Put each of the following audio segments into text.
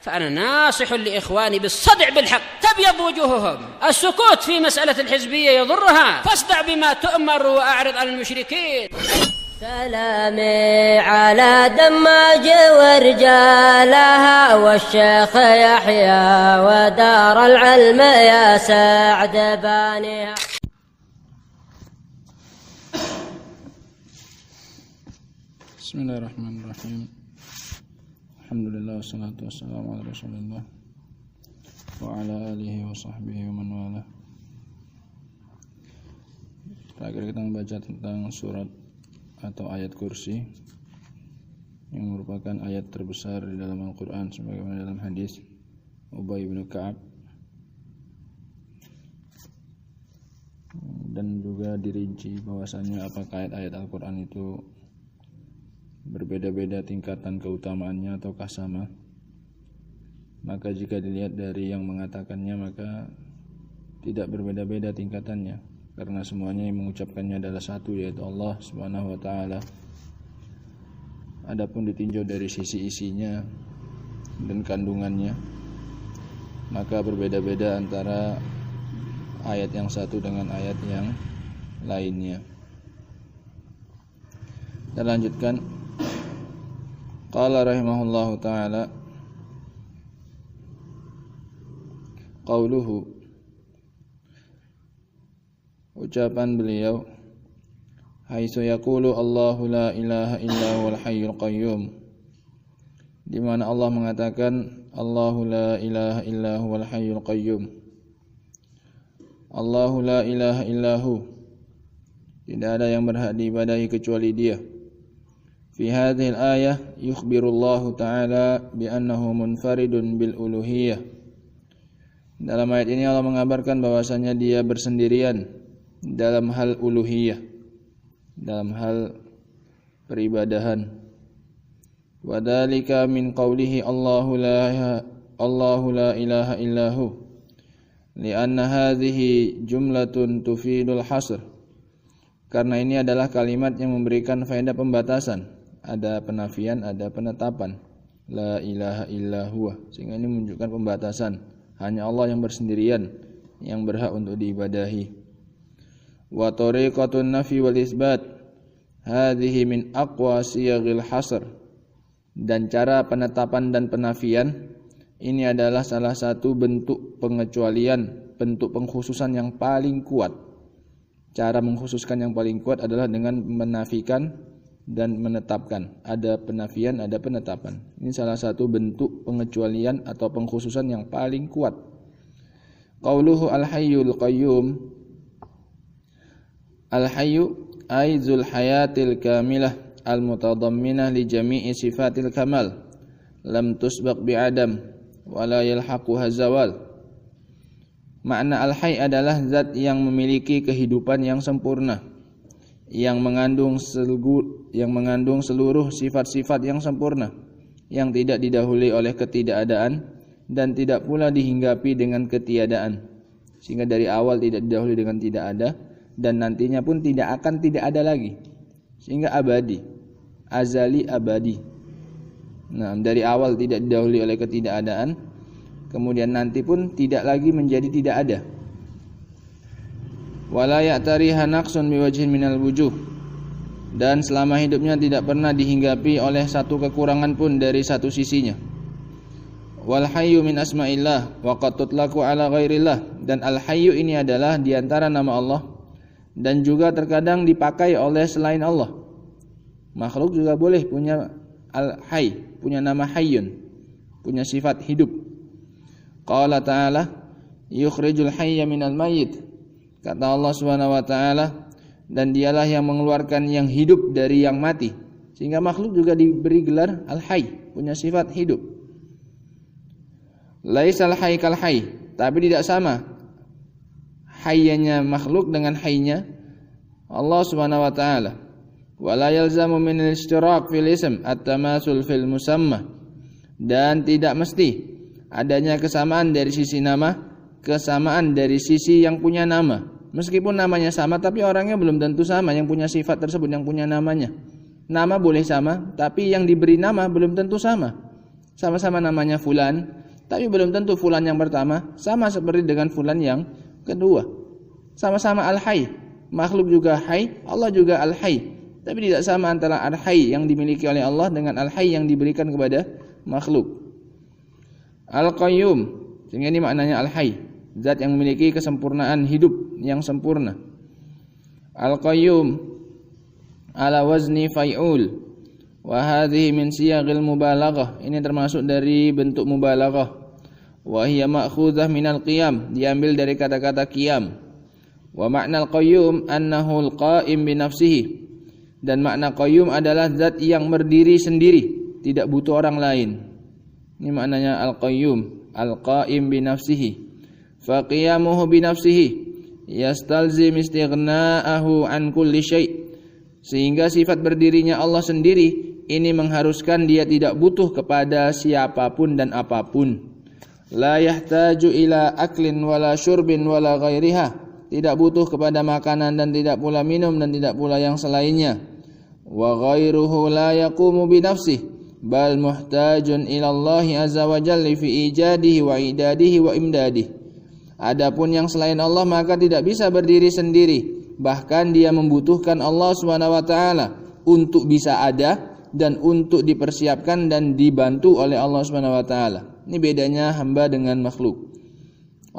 فأنا ناصح لإخواني بالصدع بالحق تبيض وجوههم. السكوت في مسألة الحزبية يضرها، فاصدع بما تؤمر وأعرض عن المشركين. سلامي على دماج ورجالها والشيخ يحيى ودار العلم يا سعد بانيها. بسم الله الرحمن الرحيم. الحمد لله والصلاة والسلام على رسول الله وعلى آله وصحبه ومن والاه. Terakhir kita membaca tentang surat atau ayat kursi yang merupakan ayat terbesar di dalam Al-Quran sebagaimana dalam hadis Ubay bin Ka'ab, dan juga dirinci bahwasannya apakah ayat-ayat Al-Quran itu berbeda-beda tingkatan keutamaannya ataukah sama. Maka jika dilihat dari yang mengatakannya maka tidak berbeda-beda tingkatannya, karena semuanya yang mengucapkannya adalah satu, yaitu Allah Subhanahu wa taala. Adapun ditinjau dari sisi isinya dan kandungannya, maka berbeda-beda antara ayat yang satu dengan ayat yang lainnya. Kita lanjutkan. Qala rahimahullahu ta'ala, qauluhu, ucapan beliau, haitsu yaqulu Allahu la ilaha illa huwal hayyul qayyum, di mana Allah mengatakan Allahu la ilaha illa huwal hayyul qayyum. Allahu la ilaha illahu, tidak ada yang berhak diibadahi kecuali Dia. Fi hadhil ayah yukhbirullahu ta'ala bi'annahu munfaridun bil uluhiyah. Dalam ayat ini Allah mengabarkan bahwasanya Dia bersendirian dalam hal uluhiyah, dalam hal peribadahan. Wa dzalika min qawlihi Allahu la ilaha illahu, li'anna hadhihi jumlatun tufidul hasr. Karena ini adalah kalimat yang memberikan faedah pembatasan. Ada penafian, ada penetapan. La ilaha illa huwa. Sehingga ini menunjukkan pembatasan. Hanya Allah yang bersendirian yang berhak untuk diibadahi. Wa tariqatun nafi wal isbat hadhihi min aqwa siyaghil hasr. Dan cara penetapan dan penafian ini adalah salah satu bentuk pengecualian, bentuk pengkhususan yang paling kuat. Cara mengkhususkan yang paling kuat adalah dengan menafikan dan menetapkan. Ada penafian, ada penetapan. Ini salah satu bentuk pengecualian atau pengkhususan yang paling kuat. Qauluhu al-hayyul qayyum, al-hayyu aizul hayatil kamilah al-mutadamminah li jami'i sifatil kamal lam tusbaq bi'adam wa la yalhaquha zawal. Makna al-hayy adalah zat yang memiliki kehidupan yang sempurna, yang mengandung seluruh sifat-sifat yang sempurna, yang tidak didahului oleh ketidakadaan dan tidak pula dihinggapi dengan ketiadaan. Sehingga dari awal tidak didahului dengan tidak ada, dan nantinya pun tidak akan tidak ada lagi. Sehingga abadi, azali abadi. Nah, dari awal tidak didahului oleh ketidakadaan, kemudian nanti pun tidak lagi menjadi tidak ada. Wala ya'tariha naqsun biwajhin minal wujuh, dan selama hidupnya tidak pernah dihinggapi oleh satu kekurangan pun dari satu sisinya. Wal hayyu min asma'illah wa qad tutlaqu ala ghairillah, dan al hayyu ini adalah diantara nama Allah dan juga terkadang dipakai oleh selain Allah. Makhluk juga boleh punya al hayy, punya nama hayyun, punya sifat hidup. Qala ta'ala yukhrijul hayya minal mayyit, kata Allah Subhanahu wa taala, dan dialah yang mengeluarkan yang hidup dari yang mati. Sehingga makhluk juga diberi gelar al-hayy, punya sifat hidup. Laisal hayy kal hayy, tapi tidak sama hayyanya makhluk dengan hayynya Allah Subhanahu wa taala. Wala yalzamu min al-ishtirak fil ism at-tamasul fil musamma, dan tidak mesti adanya kesamaan dari sisi nama, kesamaan dari sisi yang punya nama. Meskipun namanya sama, tapi orangnya belum tentu sama yang punya sifat tersebut, yang punya namanya. Nama boleh sama, tapi yang diberi nama belum tentu sama. Sama-sama namanya fulan, Tapi belum tentu fulan yang pertama sama seperti dengan fulan yang kedua. Sama-sama al-hayy. Makhluk juga hayy, Allah juga al-hayy. Tapi tidak sama antara al-hayy yang dimiliki oleh Allah dengan al-hayy yang diberikan kepada makhluk. Al-qayyum, sehingga ini maknanya al-hayy, zat yang memiliki kesempurnaan hidup yang sempurna. Al-qayyum ala wazni fai'ul. Wa hadhihi min siyaghil mubalaghah. Ini termasuk dari bentuk mubalaghah. Wa hiya ma'khudhah minal qiyam, diambil dari kata-kata qiyam. Wa ma'nal qayyum annahu al-qa'im bi nafsihi. Dan makna qayyum adalah zat yang berdiri sendiri, tidak butuh orang lain. Ini maknanya al-qayyum, al-qa'im bi nafsihi. Fa qiyamuhu bi nafsihi yastalzim istighna'ahu an kulli syai'. Sehingga sifat berdirinya Allah sendiri ini mengharuskan dia tidak butuh kepada siapapun dan apapun. La yahtaju ila aklin wala syurbin wala ghairiha. Tidak butuh kepada makanan dan tidak pula minum dan tidak pula yang selainnya. Wa ghairuhu la yaqumu bi nafsihi bal muhtajun ila Allah azza wa jalla fi ijadihi wa idadihi wa imdadihi. Adapun yang selain Allah maka tidak bisa berdiri sendiri. Bahkan dia membutuhkan Allah SWT untuk bisa ada dan untuk dipersiapkan dan dibantu oleh Allah SWT. Ini bedanya hamba dengan makhluk.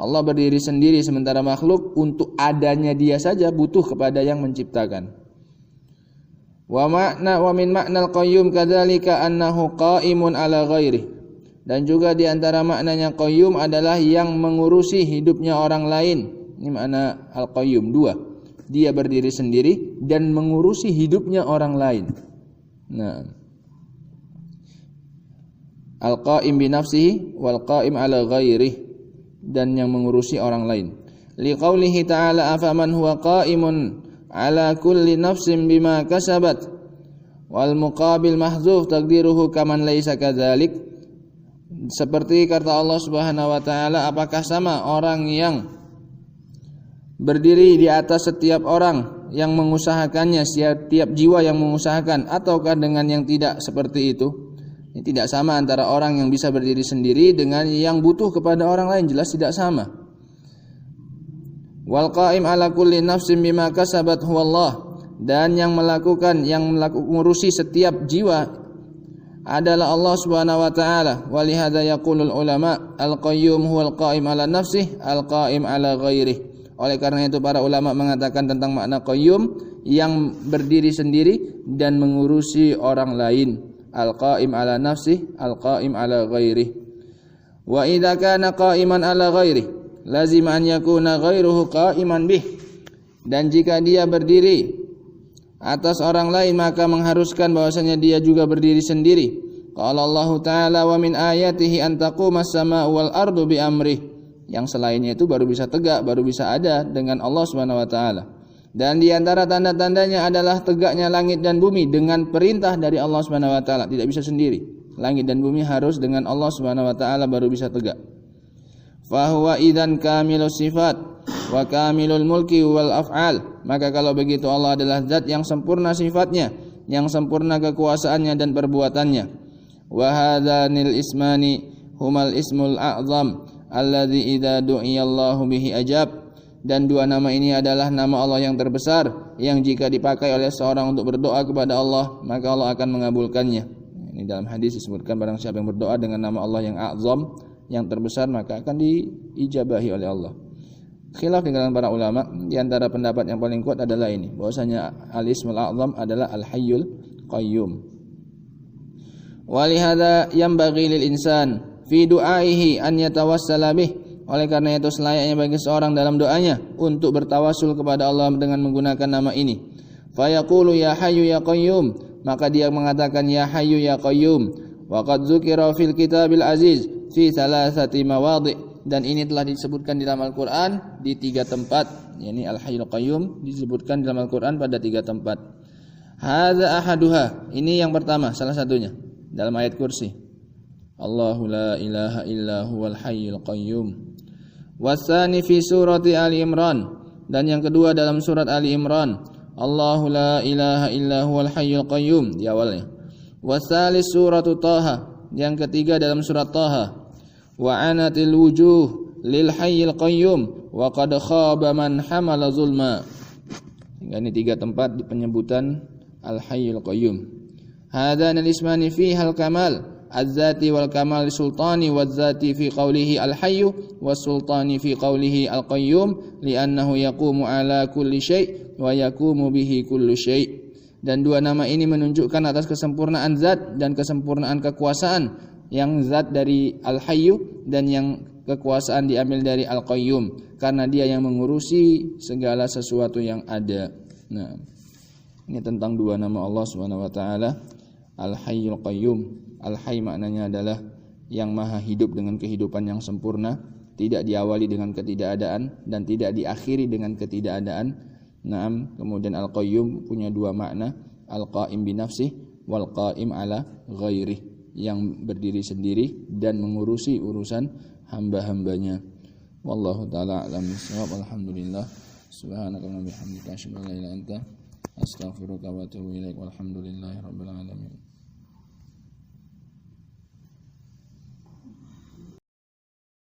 Allah berdiri sendiri sementara makhluk untuk adanya dia saja butuh kepada yang menciptakan. Wa min ma'nal qayyum kadzalika annahu qa'imun ala ghairihi. Dan juga di antara maknanya qayyum adalah yang mengurusi hidupnya orang lain. Ini makna al-qayyum dua. Dia berdiri sendiri dan mengurusi hidupnya orang lain. Nah, al-qa'im bi nafsihi wal qa'im ala ghairihi, dan yang mengurusi orang lain. Liqaulihi ta'ala afaman huwa qa'imun ala kulli nafsin bima kasabat wal muqabil mahdzuf taqdiruhu kaman laisa kadzalik. Seperti kata Allah Subhanahu wa taala, apakah sama orang yang berdiri di atas setiap orang yang mengusahakannya, setiap jiwa yang mengusahakan, ataukah dengan yang tidak seperti itu? Ini tidak sama antara orang yang bisa berdiri sendiri dengan yang butuh kepada orang lain, jelas tidak sama. Wal qa'im ala kulli nafsin bima kasabat huwallah, dan yang mengurusi setiap jiwa adalah Allah Subhanahu wa taala. Walihada yaqulul ulama al-qayyum huwal qa'im ala nafsihi al-qa'im ala ghairihi. Oleh karena itu para ulama mengatakan tentang makna qayyum, yang berdiri sendiri dan mengurusi orang lain. Al-qa'im ala nafsihi, al-qa'im ala ghairihi. Wa idza kana qa'iman ala ghairihi, lazim an yakuna ghairuhu qa'iman bih. Dan jika dia berdiri atas orang lain maka mengharuskan bahwasanya dia juga berdiri sendiri. Qala Allah Ta'ala wa min ayatihi an taqumas samaa'u wal ardu bi amrihi. Yang selainnya itu baru bisa tegak, baru bisa ada dengan Allah Subhanahu wa taala. Dan di antara tanda-tandanya adalah tegaknya langit dan bumi dengan perintah dari Allah Subhanahu wa taala, tidak bisa sendiri. Langit dan bumi harus dengan Allah Subhanahu wa taala baru bisa tegak. Fa huwa idzan kamilus sifat wa kamilul mulki wal af'al. Maka kalau begitu Allah adalah zat yang sempurna sifatnya, yang sempurna kekuasaannya dan perbuatannya. Wa hadzanil ismani humal ismul a'zam alladzi idza du'iyallahu bihi ajab. Dan dua nama ini adalah nama Allah yang terbesar, yang jika dipakai oleh seorang untuk berdoa kepada Allah maka Allah akan mengabulkannya. Ini dalam hadis disebutkan barang siapa yang berdoa dengan nama Allah yang a'zam, yang terbesar, maka akan diijabahi oleh Allah. Khilaf di kalangan para ulama, di antara pendapat yang paling kuat adalah ini, bahwasanya al-ismul a'zam adalah al-hayyul qayyum. Walihada yanbaghi lil insan fi du'aihi an yatawassala bih. Oleh karena itu selayaknya bagi seorang dalam doanya untuk bertawasul kepada Allah dengan menggunakan nama ini. Fa yaqulu ya hayyu ya qayyum, maka dia mengatakan ya hayyu ya qayyum. Wa qad dzukira fil kitabil aziz fi thalathati mawadhi', dan ini telah disebutkan di dalam Al-Qur'an di 3 tempat. yakni al-hayyul qayyum disebutkan di dalam Al-Qur'an pada 3 tempat. Hadza ahaduha, ini yang pertama, salah satunya dalam ayat kursi. Allahu la ilaha illa huwal hayyul qayyum. Wasani fi surati Ali Imran, dan yang kedua dalam surat Ali Imran, Allahu la ilaha illa huwal hayyul qayyum di awalnya. Wasalis suratu Taha, yang ketiga dalam surat Taha. wa anatil wujuh lil hayyil qayyum wa qad khaba man hamala zulma. Ini 3 tempat di penyebutan al hayyul qayyum. Hadan al-ismani fiha al-kamal az-zati wal kamal sultani waz-zati fi qawlihi al-hayyu was-sultani fi qawlihi al-qayyum li'annahu yaqumu ala kulli syai' wa yaqumu bihi kullu syai'. Dan 2 nama ini menunjukkan atas kesempurnaan zat dan kesempurnaan kekuasaan. Yang zat dari Al-Hayyu dan yang kekuasaan diambil dari Al-Qayyum, karena dia yang mengurusi segala sesuatu yang ada. Nah, ini tentang 2 nama Allah Subhanahu wa taala, Al-Hayyul Qayyum. Al-Hayy maknanya adalah yang maha hidup dengan kehidupan yang sempurna, tidak diawali dengan ketidakadaan dan tidak diakhiri dengan ketidakadaan. Naam, kemudian Al-Qayyum punya 2 makna, Al-Qaim bi nafsihi wal Qaim ala ghairihi, yang berdiri sendiri dan mengurusi urusan hamba-hambanya. Wallahu taala a'lam bissawab. Alhamdulillah. Subhanakallahumma wa bihamdika asyhadu an la ilaha illa anta astaghfiruka wa atubu ilaik. Walhamdulillahirabbil alamin.